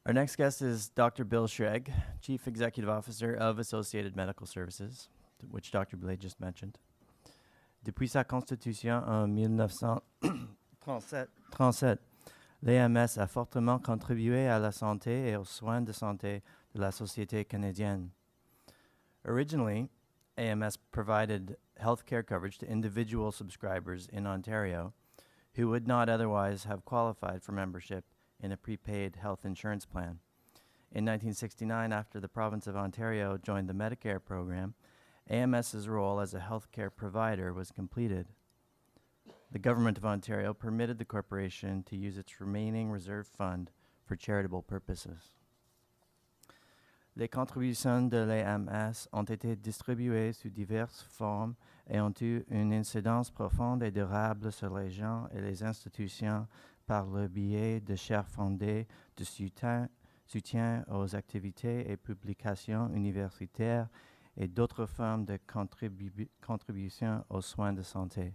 Our next guest is Dr. Bill Shragge, Chief Executive Officer of Associated Medical Services, which Dr. Blais just mentioned. Depuis sa constitution en 1937, l'AMS a fortement contribué à la santé et aux soins de santé de la société canadienne. Originally, AMS provided healthcare coverage to individual subscribers in Ontario who would not otherwise have qualified for membership in a prepaid health insurance plan. In 1969, after the province of Ontario joined the Medicare program, AMS's role as a healthcare provider was completed. The government of Ontario permitted the corporation to use its remaining reserve fund for charitable purposes. Les contributions de l'AMS ont été distribuées sous diverses formes et ont eu une incidence profonde et durable sur les gens et les institutions par le biais de chèques fondés de soutien aux activités et publications universitaires et d'autres formes de contribution aux soins de santé.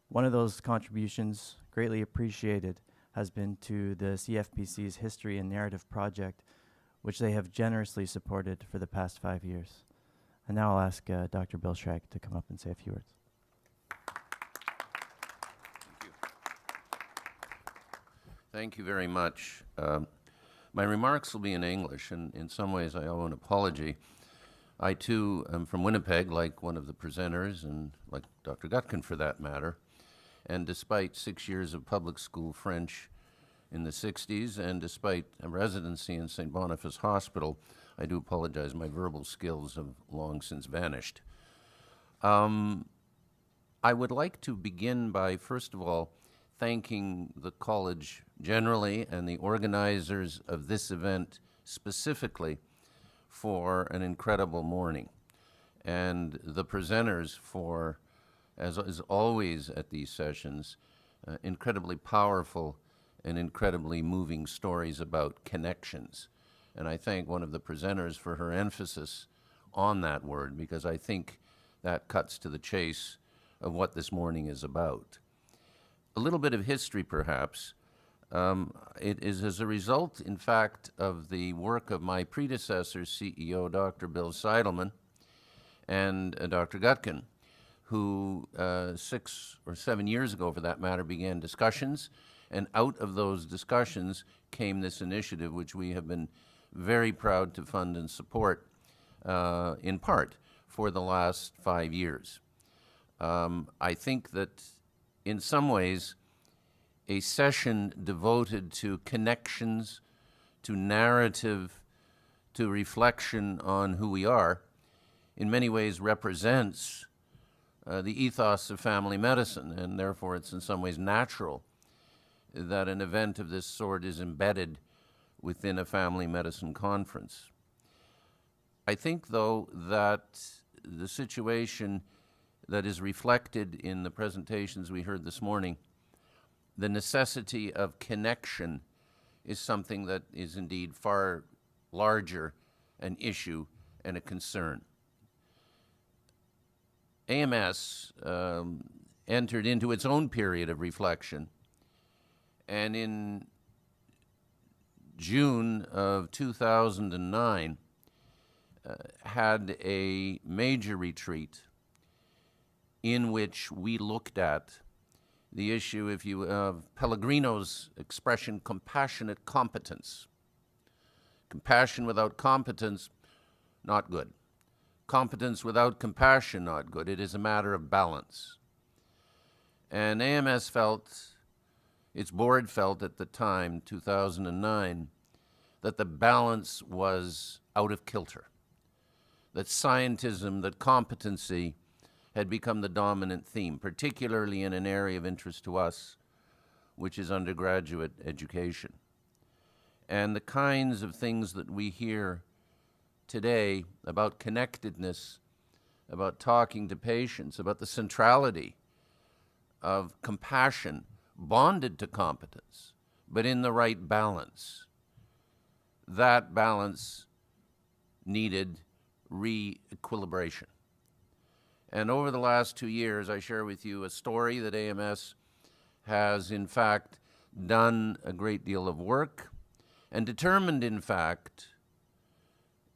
One of those contributions, greatly appreciated, has been to the CFPC's History and Narrative Project, which they have generously supported for the past 5 years. And now I'll ask Dr. Bill Shragge to come up and say a few words. Thank you very much. My remarks will be in English, and in some ways I owe an apology. I, too, am from Winnipeg, like one of the presenters, and like Dr. Gutkin, for that matter. And despite 6 years of public school French in the 60s, and despite a residency in St. Boniface Hospital, I do apologize, my verbal skills have long since vanished. I would like to begin by, first of all, thanking the college generally and the organizers of this event specifically for an incredible morning, and the presenters for, as is always at these sessions, incredibly powerful and incredibly moving stories about connections. And I thank one of the presenters for her emphasis on that word, because I think that cuts to the chase of what this morning is about. A little bit of history, perhaps. It is as a result, in fact, of the work of my predecessor, CEO Dr. Bill Seidelman, and Dr. Gutkin, who 6 or 7 years ago, for that matter, began discussions. And out of those discussions came this initiative, which we have been very proud to fund and support, in part, for the last 5 years. I think that in some ways, a session devoted to connections, to narrative, to reflection on who we are, in many ways represents the ethos of family medicine, and therefore it's in some ways natural that an event of this sort is embedded within a family medicine conference. I think, though, that the situation that is reflected in the presentations we heard this morning, the necessity of connection, is something that is indeed far larger an issue and a concern. AMS entered into its own period of reflection, and in June of 2009 had a major retreat in which we looked at the issue, if you of Pellegrino's expression, compassionate competence. Compassion without competence, not good. Competence without compassion, not good. It is a matter of balance. And AMS felt, its board felt at the time, 2009, that the balance was out of kilter, that scientism, that competency had become the dominant theme, particularly in an area of interest to us, which is undergraduate education. And the kinds of things that we hear today about connectedness, about talking to patients, about the centrality of compassion bonded to competence, but in the right balance. That balance needed re-equilibration. And over the last 2 years, I share with you a story that AMS has, in fact, done a great deal of work, and determined, in fact,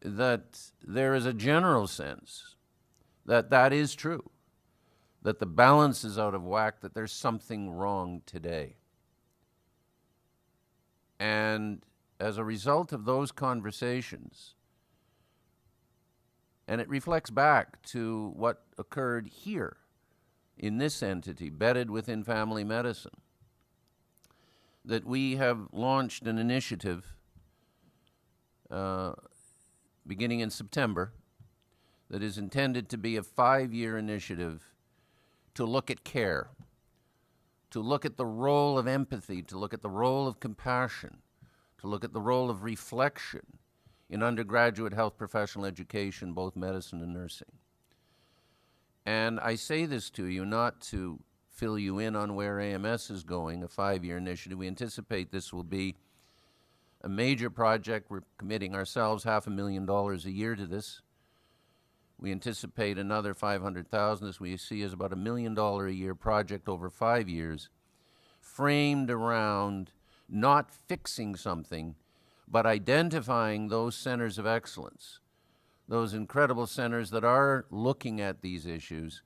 that there is a general sense that that is true, that the balance is out of whack, that there's something wrong today. And as a result of those conversations, and it reflects back to what occurred here in this entity, bedded within family medicine, that we have launched an initiative beginning in September that is intended to be a 5-year initiative to look at care, to look at the role of empathy, to look at the role of compassion, to look at the role of reflection in undergraduate health professional education, both medicine and nursing. And I say this to you not to fill you in on where AMS is going, a 5-year initiative. We anticipate this will be a major project. We're committing ourselves $500,000 a year to this. We anticipate another $500,000. This we see as about $1 million a year project over 5 years, framed around not fixing something, but identifying those centers of excellence, those incredible centers that are looking at these issues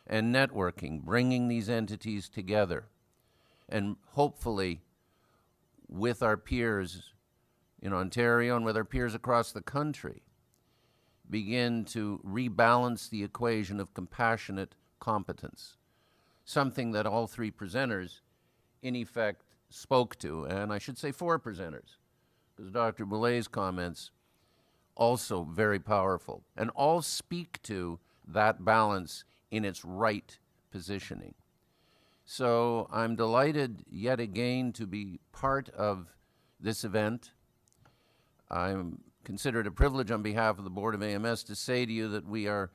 and networking, bringing these entities together, and hopefully with our peers in Ontario and with our peers across the country, begin to rebalance the equation of compassionate competence, something that all three presenters, in effect, spoke to, and I should say 4 presenters, because Dr. Boulet's comments also very powerful, and all speak to that balance in its right positioning. So I'm delighted yet again to be part of this event. I'm considered a privilege on behalf of the Board of AMS to say to you that we are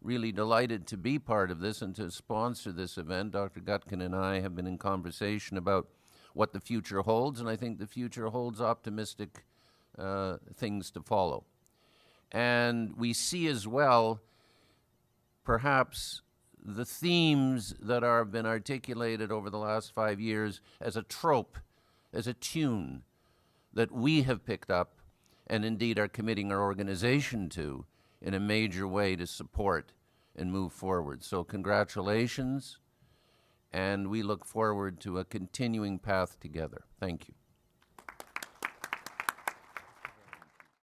really delighted to be part of this and to sponsor this event. Dr. Gutkin and I have been in conversation about what the future holds, and I think the future holds optimistic things to follow. And we see as well, perhaps, the themes that have been articulated over the last 5 years as a trope, as a tune that we have picked up and indeed are committing our organization to in a major way to support and move forward. So congratulations, and we look forward to a continuing path together. Thank you.